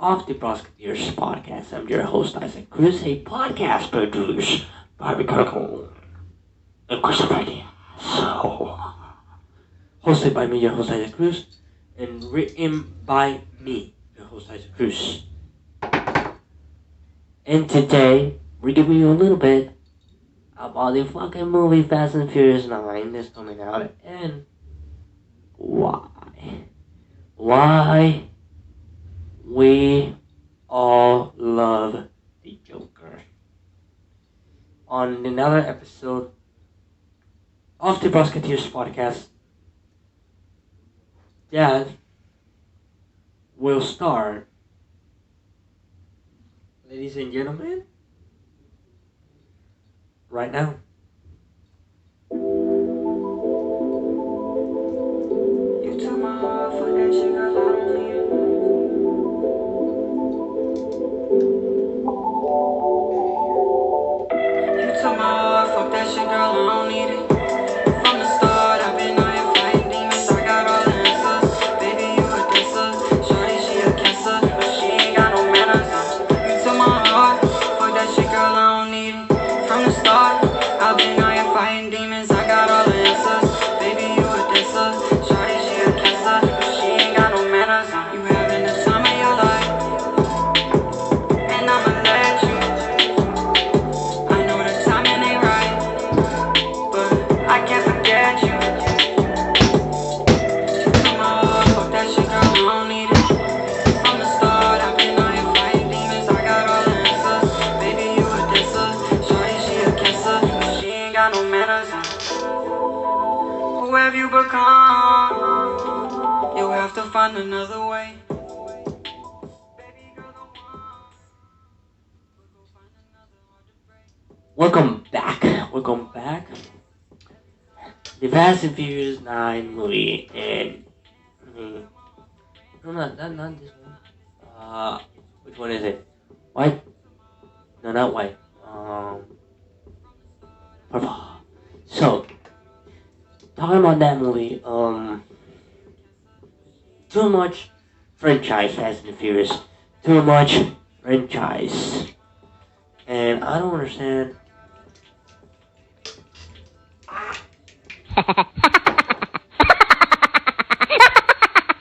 of the Prosecutors Podcast. I'm your host, Isaac Cruz, a podcast produced by Ricardo and Christopher Diaz. So, hosted by me, your host, Isaac Cruz, and written by me, your host, Isaac Cruz. And today, we're giving you a little bit about the fucking movie Fast and Furious 9 that's coming out and why we all love the Joker. On another episode of the Prosecutors Podcast, that will start, ladies and gentlemen, right now. You took my heart for that shit, girl, I don't need it. You took my heart, fuck that shit, girl, I don't need it. From the start, I've been out here fighting demons, I got all the answers. Baby, you a dancer, shorty, she a cancer, but she ain't got no manners. You took my heart, fuck that shit, girl, I don't need it. From the start, I've been out here fighting demons, I got all the answers. Baby, you a dancer, shorty, she a cancer, but she ain't got no manners. You having the time of your life, and I'ma let you. I know the timing ain't right, but I can't forget you. Come on, fuck that shit, girl, I don't need it. From the start, I've been out here fighting demons, I got all the answers. Baby, you a dancer, shorty, she a cancer, but she ain't got no manners. Who have you become? You'll have to find another way. Baby girl, don't want. Go find another heart to break. Welcome back. The Fast and Furious 9 movie, and no, not this one. Which one is it? White? No, not white. Purple. So, talking about that movie, too much franchise, Fast and Furious. Too much franchise. And I don't understand.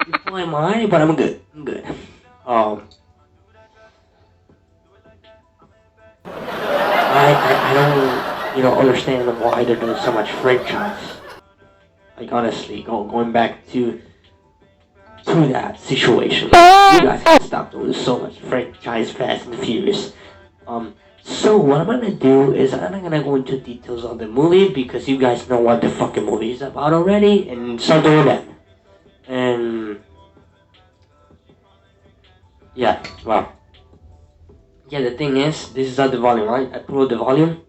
It's my mind, but I'm good. I don't, understand why they're doing so much franchise. Like, honestly, going back to that situation. You guys can stop doing so much franchise Fast and Furious. So what I'm gonna do is I'm not gonna go into details on the movie because you guys know what the fucking movie is about already, and start doing that. And yeah, well, yeah. The thing is, this is not the volume, right? I pulled the volume.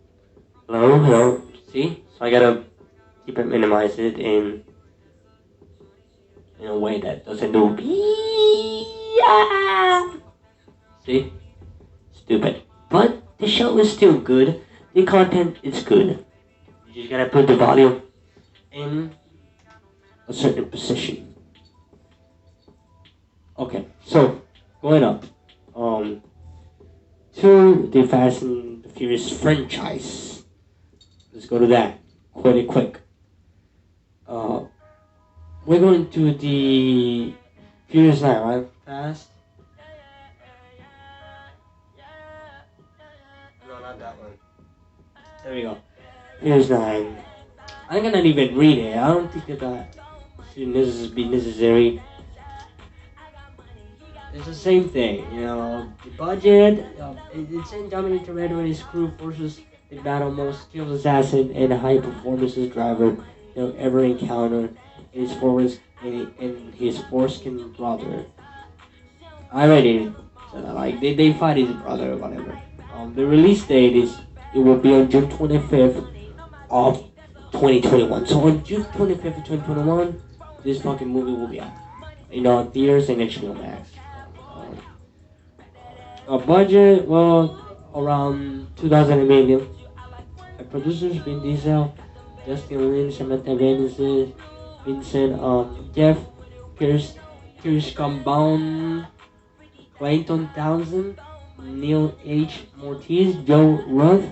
Hello. See? So I gotta keep it, minimize it in a way that doesn't do. See? Stupid. But the show is still good. The content is good. You just gotta put the volume in a certain position. Okay, so going up to the Fast and the Furious franchise. Let's go to that quick. We're going to the Furious 9, right? Fast. No, not that one. There we go. Furious 9. I'm gonna even read it. I don't think that should be necessary. It's the same thing, the budget. It's in Dominic Toretto and his crew forces the battle most skilled assassin and high-performance driver they'll ever encounter in his foreskin brother. I already said that, like, they fight his brother or whatever. The release date will be on June 25th of 2021. So on June 25th of 2021, this fucking movie will be out. Theaters and HBO Max. A budget, well, around 2,000 million. Producers Vin Diesel, Justin Lin, Samantha Vincent, Jeff Kirsch Compound, Clayton Townsend, Neil H. Mortiz, Joe Ruth,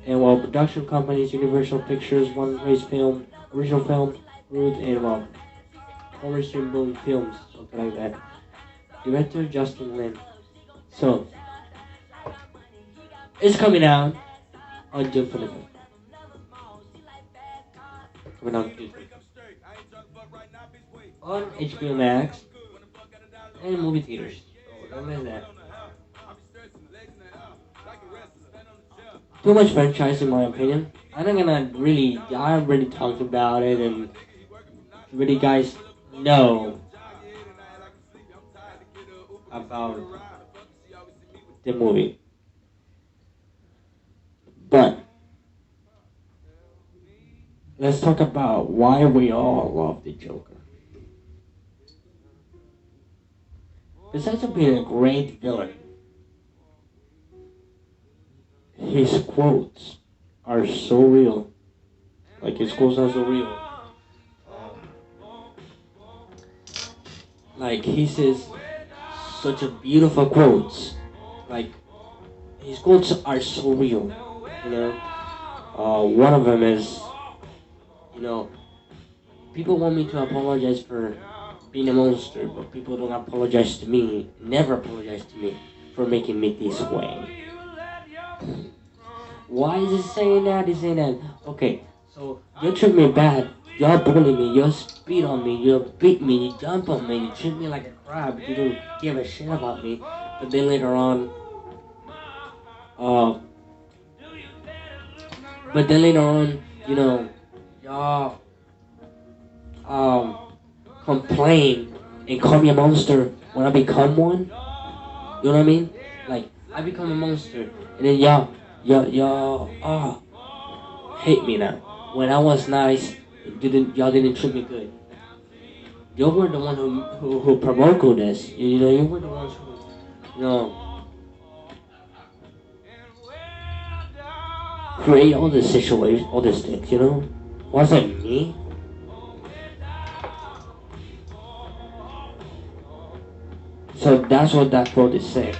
and while production companies Universal Pictures, One Race Film, Original Film, Ruth, and Cornerstone Boom Films, something like that. Director Justin Lin. So it's coming out on June 25th. Coming out June 25th. On HBO Max and movie theaters. So don't miss that. Too much franchise in my opinion. I'm not gonna really. I already talked about it, and really, guys know about the movie. But let's talk about why we all love the Joker. Besides of being a great villain, his quotes are so real. Like his quotes are so real. Like he says such a beautiful quotes. Like his quotes are so real. You know, one of them is, you know, people want me to apologize for being a monster, but people don't apologize to me, never apologize to me for making me this way. Why is he saying that? He's saying that, okay, so you treat me bad, you bully me, you spit on me, you beat me, you jump on me, you treat me like a crab, you don't give a shit about me, but then later on, uh, you know, y'all, um, complain and call me a monster when I become one. You know what I mean? Like I become a monster, and then y'all hate me now. When I was nice, y'all didn't treat me good. You were the one who provoked this. You know, you were the ones who, you know, create all this situation, all this things. You know, wasn't me. So that's what that quote is saying.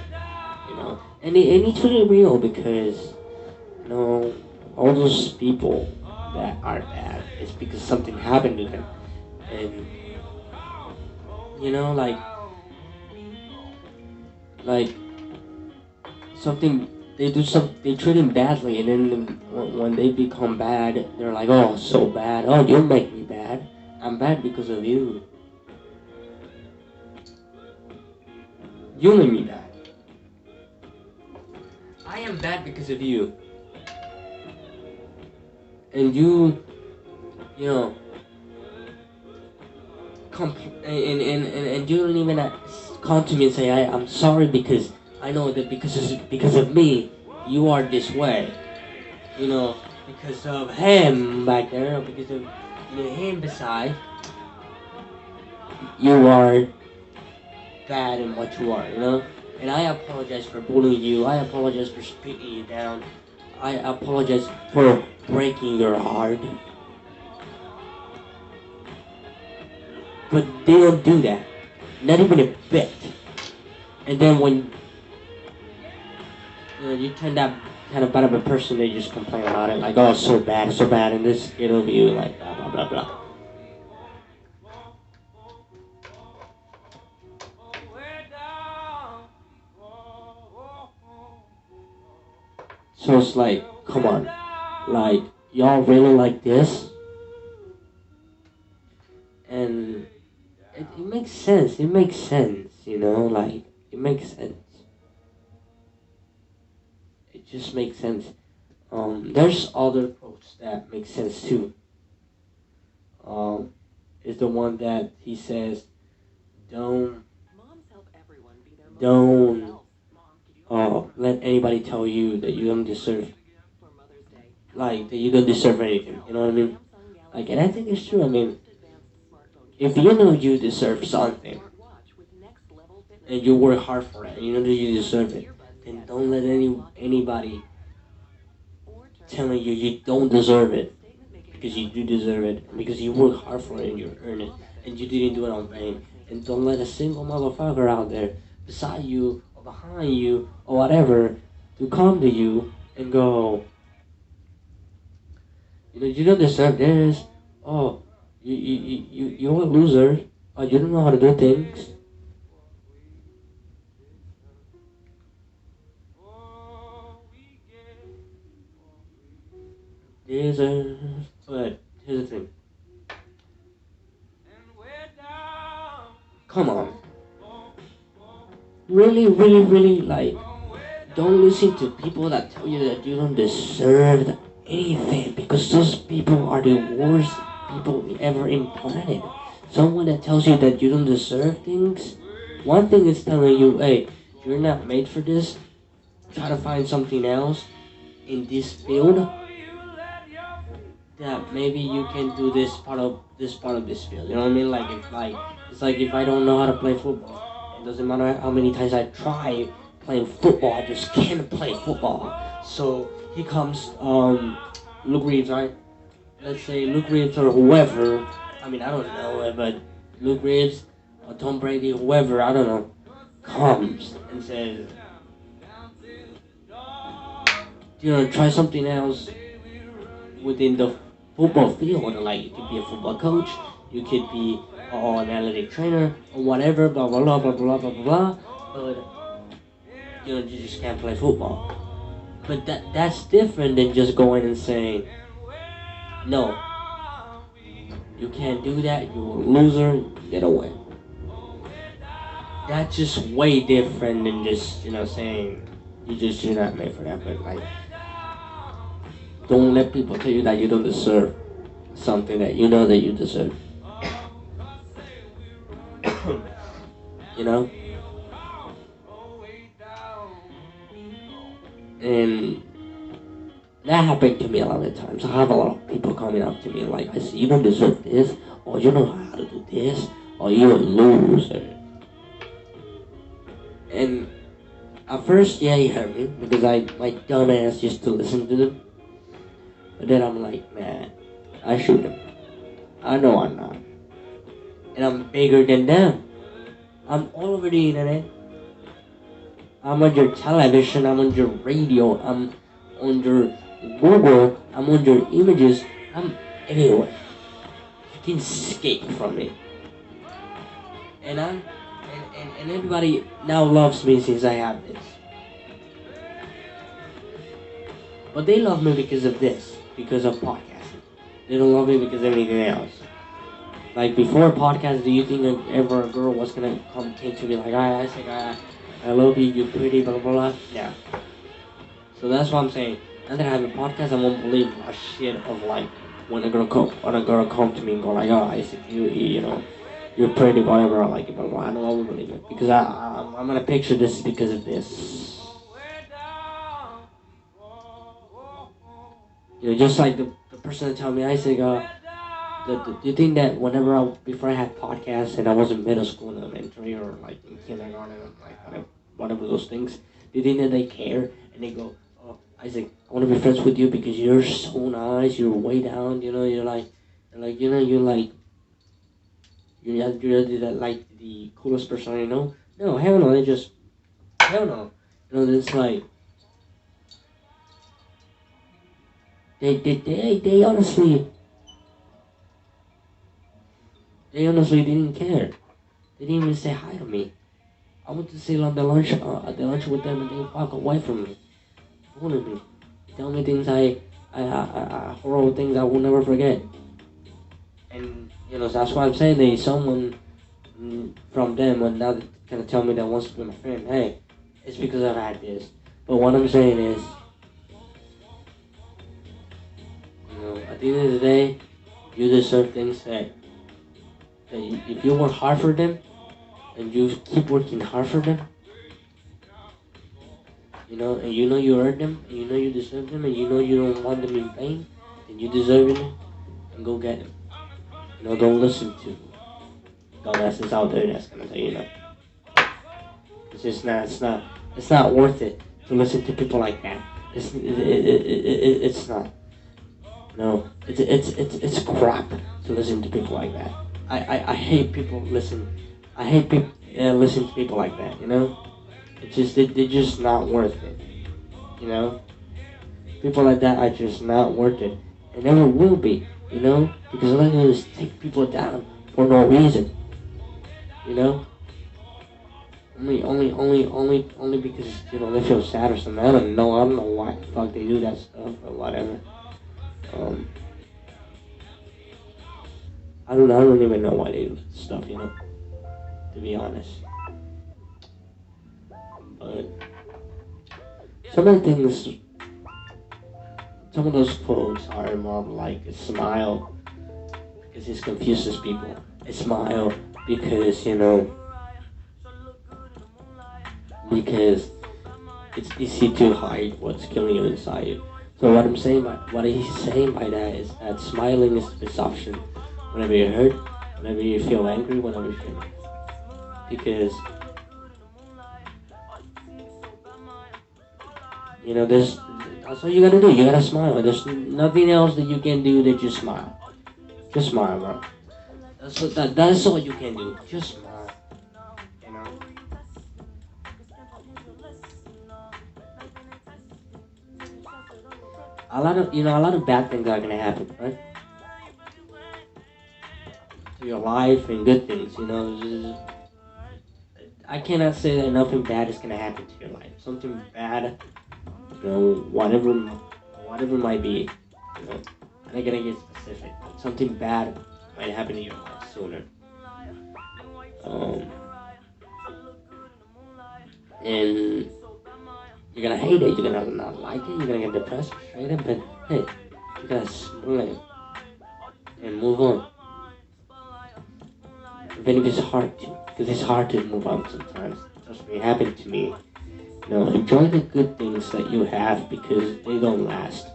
You know, and it's really real because you know all those people that are bad it's because something happened to them, and you know like something they treat him badly, and then when they become bad they're like, oh, so bad, oh, you make me bad, I'm bad because of you, you made me bad, I am bad because of you, and you know and you don't even come to me and say I'm sorry because I know that because of me you are this way, you know, because of him back there, or because of him beside you are bad in what you are, you know. And I apologize for bullying you. I apologize for spitting you down. I apologize for breaking your heart. But they don't do that. Not even a bit. And then when you turn that kind of bad of a person, they just complain about it. Like, oh, so bad, and this interview, like, blah, blah, blah, blah. So it's like, come on. Like, y'all really like this? And it makes sense. It makes sense, you know? Like, it makes sense. It just makes sense. There's other quotes that make sense too. Is the one that he says, don't, don't let anybody tell you that you don't deserve, like, that you don't deserve anything. You know what I mean? Like, and I think it's true. I mean, if you know you deserve something, and you work hard for it, and you know that you deserve it, then don't let anybody telling you you don't deserve it, because you do deserve it, because you work hard for it and you earn it, and you didn't do it on vain. And don't let a single motherfucker out there beside you or behind you or whatever to come to you and go, you don't deserve this. Oh, you're a loser. Oh, you don't know how to do things. But here's the thing. Come on. Really, really, really, like, don't listen to people that tell you that you don't deserve anything, because those people are the worst people ever in planet. Someone that tells you that you don't deserve things, one thing is telling you, hey, you're not made for this. Try to find something else in this field that maybe you can do this field. You know what I mean? It's like if I don't know how to play football, it doesn't matter how many times I try playing football, I just can't play football. So he comes, Luke Reeves, right? Let's say Luke Reeves or whoever. I mean, I don't know, but Luke Reeves or Tom Brady, whoever, I don't know, comes and says, try something else within the football field. Like, you could be a football coach, you could be an athletic trainer or whatever, blah blah blah blah blah blah blah. But you just can't play football. But that's different than just going and saying, no, you can't do that. You're a loser. Get away. That's just way different than just saying you're not made for that. But like, don't let people tell you that you don't deserve something that you know that you deserve. you know? And that happened to me a lot of times. I have a lot of people coming up to me like, I say, you don't deserve this, or you don't know how to do this, or you're a loser. And at first, yeah, it hurt me because my dumb ass used to listen to them. But then I'm like, man, I shouldn't. I know I'm not. And I'm bigger than them. I'm all over the internet. I'm on your television, I'm on your radio, I'm on your Google, I'm on your images, I'm everywhere. You can escape from me. And and everybody now loves me since I have this. But they love me because of this, because of podcasting. They don't love me because of anything else. Like before podcast, do you think ever a girl was gonna came to me like, I love you, you're pretty, blah blah blah? Yeah. So that's what I'm saying. Now that I have a podcast, I won't believe a shit of like when a girl come to me and go like, oh, I said you're pretty, whatever, like blah blah. I know I won't believe it because I'm gonna picture this because of this. Just like the person that told me, I said, do you think that before I had podcasts and I was in middle school and elementary or like in kindergarten, like whatever those things, do you think that they care and they go, oh, Isaac, I want to be friends with you because you're so nice, you're way down, you're like the coolest person I know? No, hell no, hell no. It's like, they honestly didn't care. They didn't even say hi to me. I went to sit on the lunch with them and they walk away from me, fooling me, tell me things horrible things I will never forget. And so that's why I'm saying there's someone from them and now they're gonna tell me that wants to be my friend. Hey, it's because I've had this. But what I'm saying is, at the end of the day, you deserve things that if you work hard for them and you keep working hard for them, and you earn them, and you deserve them, and you don't want them in vain, and you deserve them, and go get them. Don't listen to dumbasses out there that's gonna tell you that. It's not worth it to listen to people like that. It's not. No, it's crap to listen to people like that. I hate people listen. I hate people. listen to people like that. You know, they're just not worth it. You know, people like that are just not worth it, and never will be. You know, because all they do is take people down for no reason. You know, only because they feel sad or something. I don't know why the fuck they do that stuff or whatever. Um, I don't even know why they do that stuff. To be honest, but some of the things, some of those quotes are more like a smile because it confuses people. A smile because because it's easy to hide what's killing you inside you. So what he's saying by that is that smiling is the best option whenever you're hurt, whenever you feel angry, whenever you feel because there's that's all you gotta do. You gotta smile. There's nothing else that you can do that just smile. Just smile, bro. That's all you can do. Just smile. You know. A lot of bad things are gonna happen, right? To your life and good things. I cannot say that nothing bad is gonna happen to your life. Something bad, whatever it might be. I'm not gonna get specific, but something bad might happen to your life sooner. Um, and you're gonna hate it. You're gonna not like it. You're gonna get depressed, frustrated. But hey, you gotta smile and move on. Even if it's hard to, because it's hard to move on sometimes. Trust me, it happened to me. Enjoy the good things that you have because they don't last.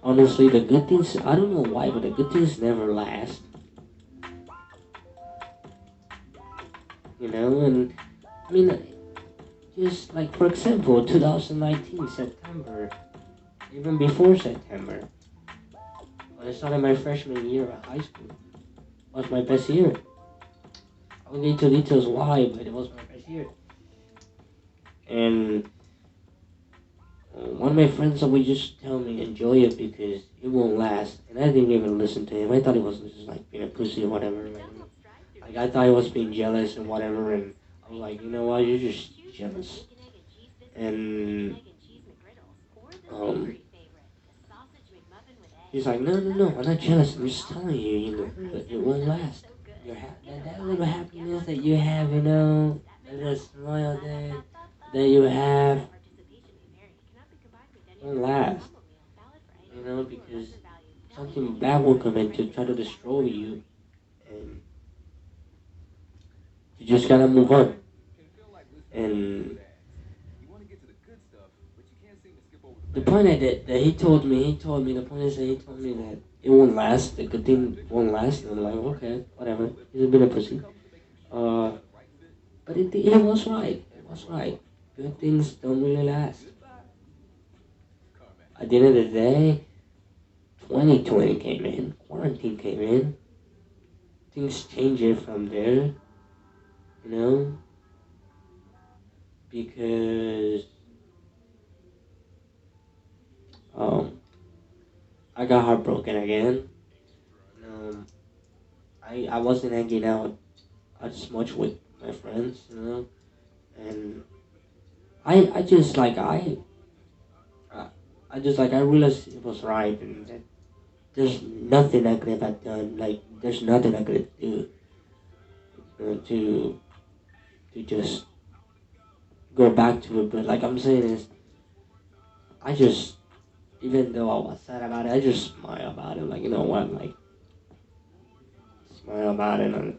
Honestly, the good things, I don't know why, but the good things never last. And I mean, just like for example, 2019 September, even before September, when I started my freshman year at high school, was my best year. I won't get into details why, but it was my best year. And one of my friends always just tell me enjoy it because it won't last, and I didn't even listen to him. I thought he was just like being a pussy or whatever. Like I thought he was being jealous and whatever, and I was like, you know what, you're just jealous. And um, he's like, no, I'm not jealous. I'm just telling you, it won't last. That little happiness that you have, that little smile that you have won't last. Because something bad will come in to try to destroy you, and you just gotta move on. And the point that the point is that he told me that it won't last, the good thing won't last, and I'm like, okay, whatever, he's a bit of pussy. Uh, but it was right, good things don't really last. At the end of the day, 2020 came in, quarantine came in, things changed from there, you know, because um, I got heartbroken again. Um, I wasn't hanging out as much with my friends, and I just like I I just like I realized it was right, and that there's nothing I could have done. Like there's nothing I could do to just go back to it. But like I'm saying is, I just even though I was sad about it, I just smile about it. Like what, like smile about it and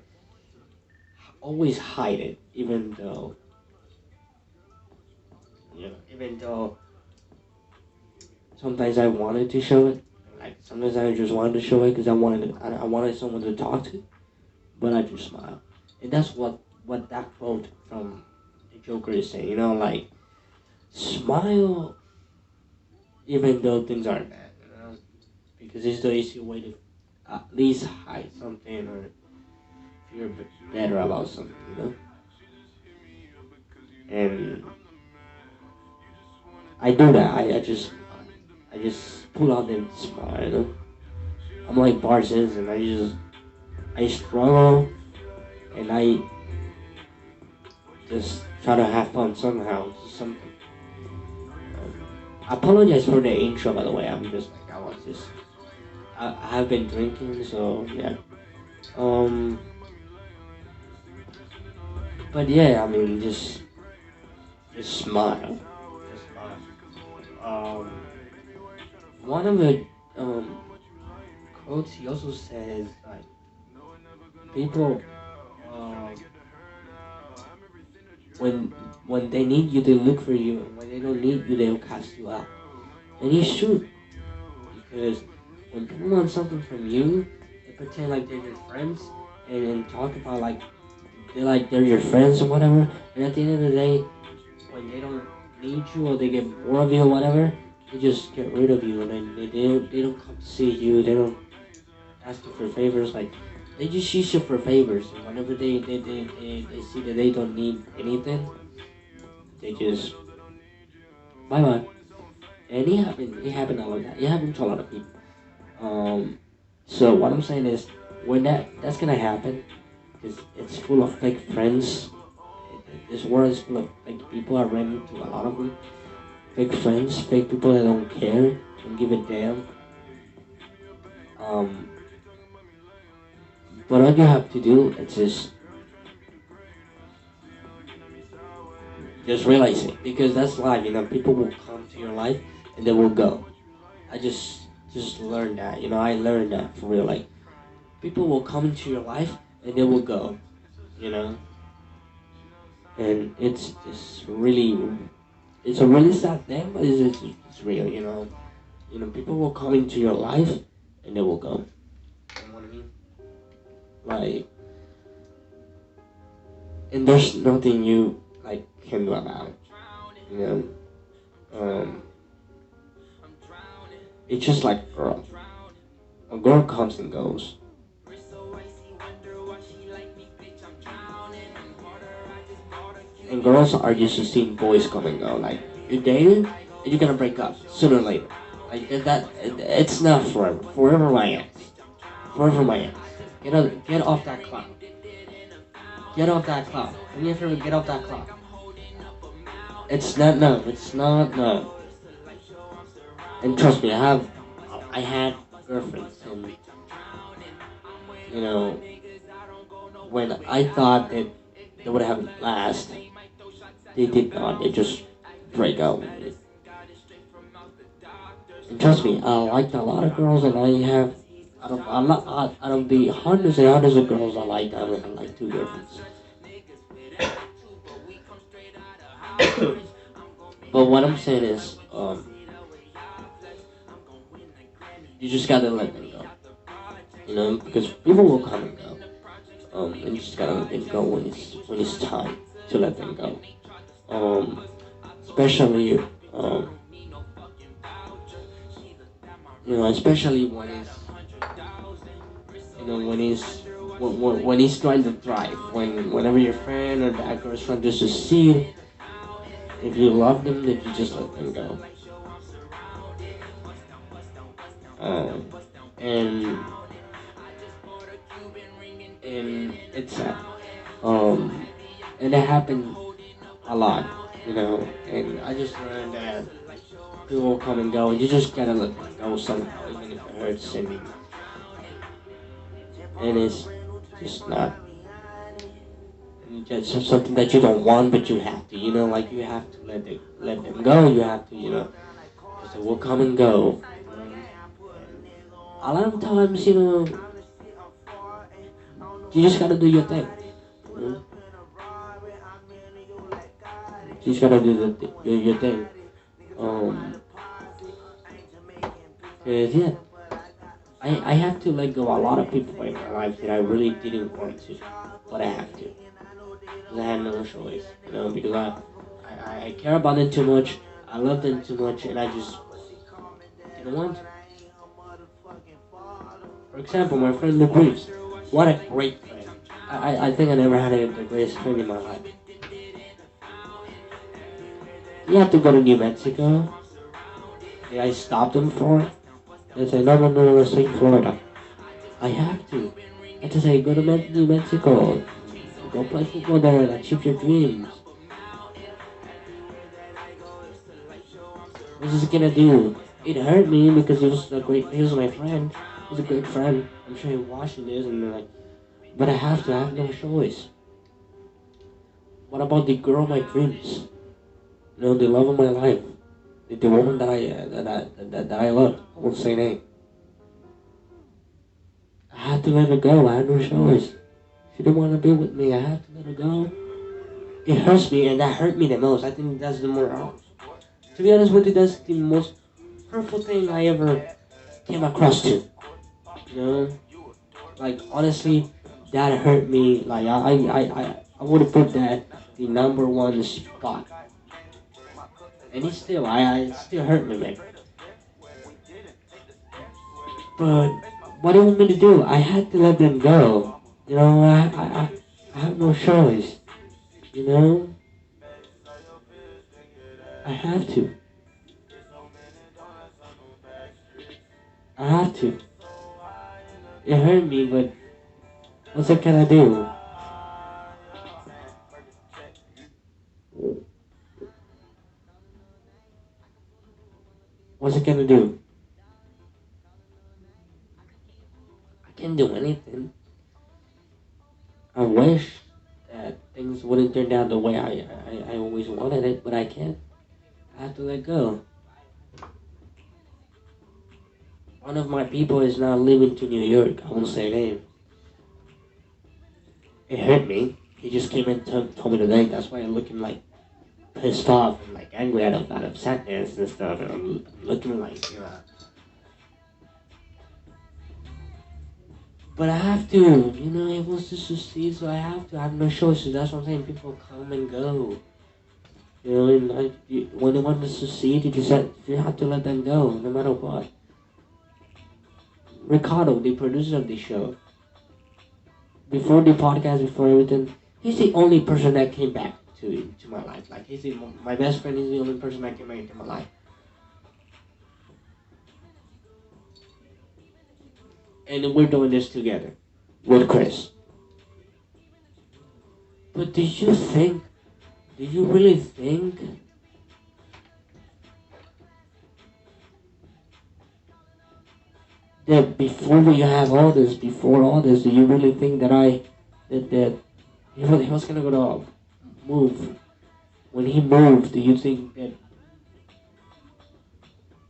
always hide it, even though sometimes I wanted to show it. Like sometimes I just wanted to show it because I wanted someone to talk to, but I just smile, and that's what that quote from the Joker is saying. Like smile even though things aren't bad. Because it's the easy way to at least hide something or better about something, you know. And I do that. I just pull out the smile, you know. I'm like Bart Simpson. I struggle and I just try to have fun somehow. Something. I apologize for the intro, by the way. I'm just like I was just I have been drinking, so yeah. Um, but yeah, I mean, just smile, just smile. One of the quotes he also says like people uh, when when they need you, they look for you, and when they don't need you, they'll cast you out. And he's true because when people want something from you, they pretend like they're your friends and talk about like they're your friends or whatever. And at the end of the day, when they don't need you or they get bored of you or whatever, they just get rid of you and then they don't come to see you. They don't ask you for favors. Like they just use you for favors. And whenever they see that they don't need anything, they just bye bye. And it happened a lot. It happened to a lot of people. Um, so what I'm saying is, when that's gonna happen, it's full of fake friends. This world is full of fake people. I ran into a lot of them. Fake friends, fake people that don't care, don't give a damn. Um, but all you have to do is just realize it because that's life. You know, people will come to your life and they will go. I just learned that. You know, I learned that for real. Like people will come into your life and they will go. You know, and it's a really sad thing, but it's real. You know, people will come into your life and they will go. You know what I mean? Like, and there's nothing you like can do about it. You know, um, it's just like a girl. A girl comes and goes, and girls are used to seeing boys come and go. Like you're dating, and you're gonna break up sooner or later. Like it's not forever. Forever my ex. Forever my ex. Get off that cloud. Get off that cloud. Do me a favor, get off that cloud. It's not no. It's not no. And trust me, I had girlfriends, and you know, when I thought that they would have last, they did not. They just break up. And trust me, I liked a lot of girls, and I have out of the hundreds and hundreds of girls I liked, I had like two girlfriends. But what I'm saying is, you just gotta let them go. You know, because people will come and go. And you just gotta let them go when it's time to let them go. Um, especially especially when he's trying to thrive. Whenever your friend or that girl's trying to succeed, if you love them, then you just let them go. Um, and and it's sad. Um, and that happened a lot, And I just learned that people will come and go, and you just gotta let them go somehow, even if it hurts, and it's just not. And it's just something that you don't want, but you have to. Like you have to let them go. You have to, because they will come and go. A lot of times, you just gotta do your thing. You know? You just gotta do your thing. Um, 'Cause, yeah, I have to let go a lot of people in my life that I really didn't want to, but I have to. 'Cause I had no choice, because I care about them too much, I love them too much, and I just didn't want to. For example, my friend Luke Reeves, what a great friend. I think I never had the greatest friend in my life. You have to go to New Mexico. Yeah, I stopped them for it. They say, no, no, no, no, stay in Florida. I have to. I have to say, go to New Mexico. Go play football there and achieve your dreams. What's this gonna do? It hurt me because he was my friend. He's a great friend. I'm sure he's watching this and they're like, but I have no choice. What about the girl of my dreams? You know, the love of my life. The woman that I love. I won't say name. I had to let her go. I had no choice. She didn't want to be with me. I had to let her go. It hurts me, and that hurt me the most. I think that's the more. To be honest with you, that's the most hurtful thing I ever came across to. You know, like honestly, that hurt me. Like I would have put that the number one spot, and it still hurt me, man. But what do you want me to do? I had to let them go. You know, I have no choice. You know, I have to. I have to. It hurt me, but what can I do? What's it gonna do? I can't do anything. I wish that things wouldn't turn out the way I always wanted it, but I can't. I have to let go. One of my people is now living to New York. I won't say name. It hurt me. He just came and told me today. That's why I'm looking like pissed off and like angry out of sadness and stuff. And I'm looking like, you know. But I have to, you know, it wants to succeed, so I have to. I have no choice. So that's what I'm saying. People come and go. You know, and when they want to succeed, you have to let them go, no matter what. Ricardo, the producer of the show, before the podcast, before everything, he's the only person that came back to my life. Like my best friend is the only person that came back into my life. And we're doing this together with Chris. But do you really think that before all this, do you really think that he was gonna go to move? When he moved, do you think that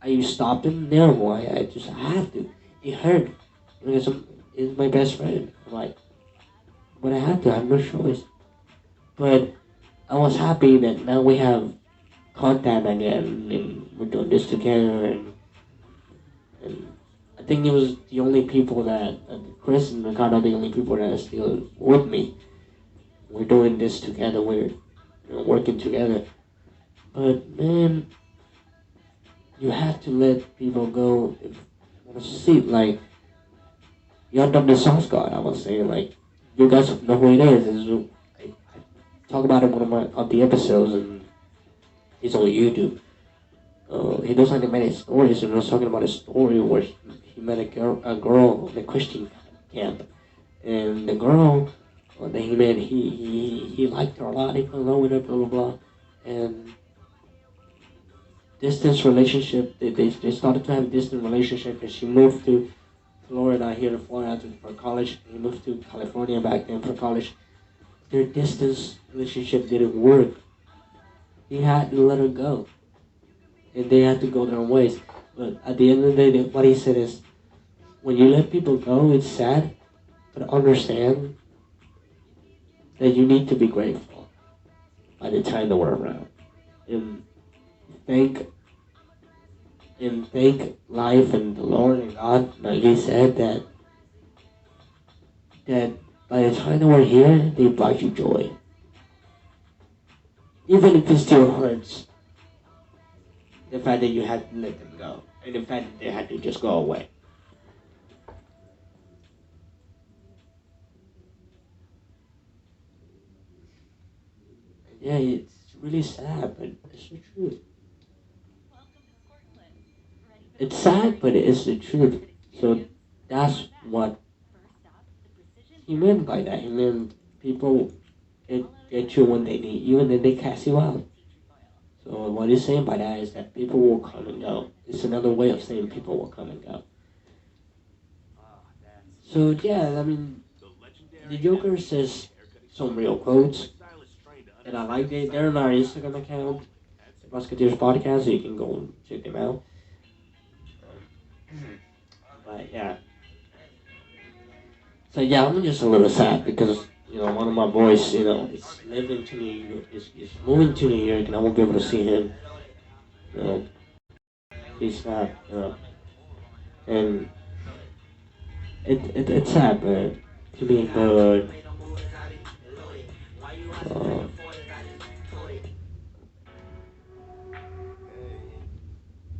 I stopped him? No, I just have to. It hurt because he's my best friend. I'm like, but I had to. I have no choice. But I was happy that now we have contact again and we're doing this together and I think it was the only people that Chris and Ricardo are the only people that are still with me. We're doing this together. We're working together. But man, you have to let people go. If you want to see, like you end up the soft God. I was saying, like you guys know who it is. I talk about it in one of the episodes, and it's on YouTube. He does animated stories, and I was talking about a story where he met a girl in a Christian camp, and the girl that he met, he liked her a lot. He fell in love with her, blah blah blah, and distance relationship. They started to have a distant relationship, and she moved to Florida here to Florida for college. He moved to California back then for college. Their distance relationship didn't work. He had to let her go, and they had to go their own ways. But at the end of the day, what he said is, when you let people go, it's sad, but understand that you need to be grateful by the time that we're around, and thank thank life and the Lord and God, like he said that by the time that we're here, they brought you joy, even if it still hurts. The fact that you had to let them go, and the fact that they had to just go away. Yeah, it's really sad, but it's the truth. It's sad, but it is the truth. So that's what he meant by that. He meant people get you when they need you and then they cast you out. So what he's saying by that is that people will come and go. It's another way of saying people will come and go. So yeah, I mean, the Joker says some real quotes, and I like it. They're on our Instagram account, the Musketeers Podcast, so you can go and check them out. But yeah, so yeah, I'm just a little sad because one of my boys, is living to New York, is moving to New York, and I won't be able to see him. You know, he's not, and it's sad, but to me, but uh,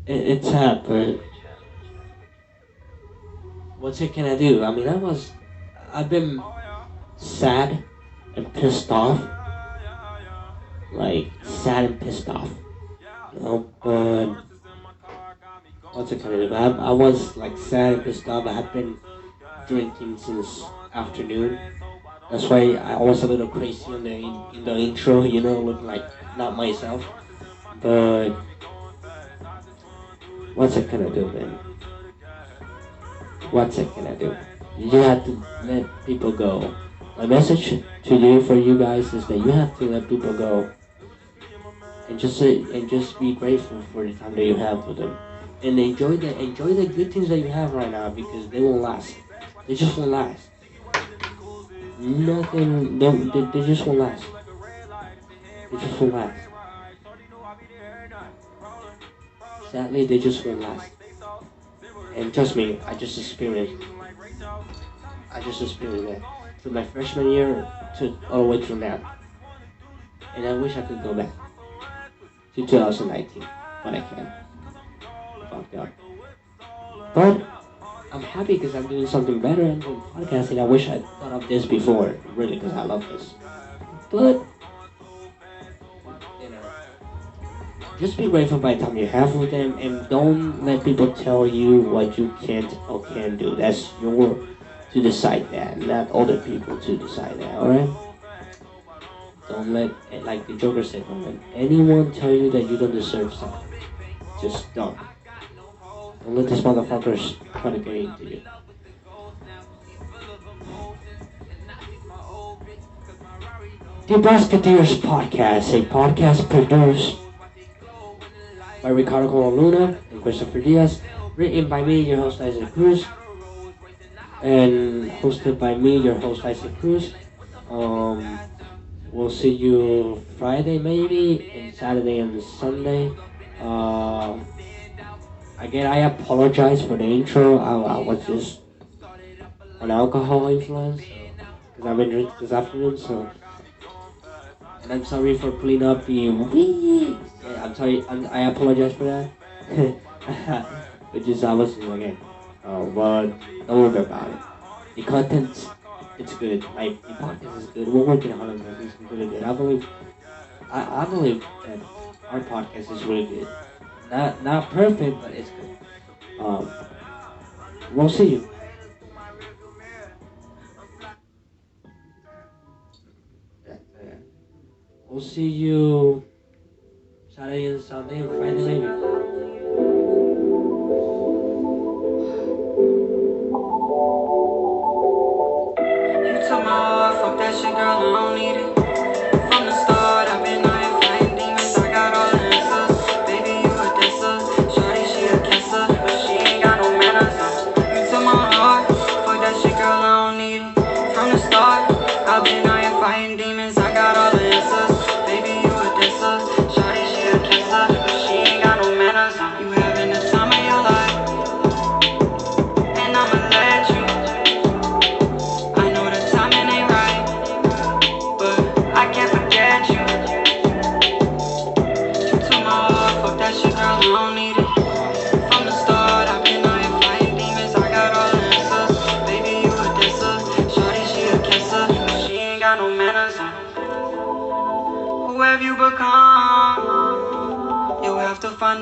it's sad, but what can I do? I mean, I've been sad and pissed off, like sad and pissed off, but what's it can I do? I was like sad and pissed off. I had been drinking since afternoon. That's why I was a little crazy in the intro, looking like not myself. But what's it gonna do, man? What's it gonna do? You have to let people go. My message to you for you guys is that you have to let people go and just be grateful for the time that you have with them, and enjoy the good things that you have right now because they won't last. They just won't last. Nothing. They just won't last. They just won't last. Sadly, they just won't last. And trust me, I just experienced that from my freshman year to all the way to now. And I wish I could go back to 2019, but I can't. Fucked up. But I'm happy because I'm doing something better. I'm doing podcasting. I wish I thought of this before, really, because I love this. But just be grateful by the time you have with them, and don't let people tell you what you can't or can do. That's your to decide that, not other people to decide that. All right? Don't let, like the Joker said, don't let anyone tell you that you don't deserve something. Just don't. Don't let these motherfuckers try to get into you. The Musketeers Podcast, a podcast produced by Ricardo Colon and Christopher Diaz, written by me, your host Isaac Cruz, and hosted by me, your host Isaac Cruz. We'll see you Friday maybe, and Saturday and Sunday. Again, I apologize for the intro. I was just on alcohol influence because I've been drinking this afternoon. So, and I'm sorry for pulling up the wee. Yeah, I'm sorry. I apologize for that. Which is I was again. But don't worry about it. The content, it's good. Like the podcast is good. We're working hard on this. It's really good. I believe that our podcast is really good. Not perfect, but it's good. We'll see you. We'll see you Saturday and Sunday and Friday maybe. You took my heart, fuck that shit, girl, I don't need it. From the start, I've been out here fighting demons, I got all the answers. Baby, you a dancer, shorty, she a cancer, but she ain't got no manners. You took my heart, fuck that shit, girl, I don't need it. From the start, I've been out here fighting demons, I got all the answers. Baby, you a dancer, shorty, she a cancer, but she ain't got no manners. You having the time of your life, and I'ma let you. I know the timing ain't right, but I can't forget you. You took my heart, fuck that shit, girl, I don't need it. From the start, I've been out here fighting demons, I got all the answers. Baby, you a dancer, shorty, she a cancer, but she ain't got no manners. Whoever have you become? You have to find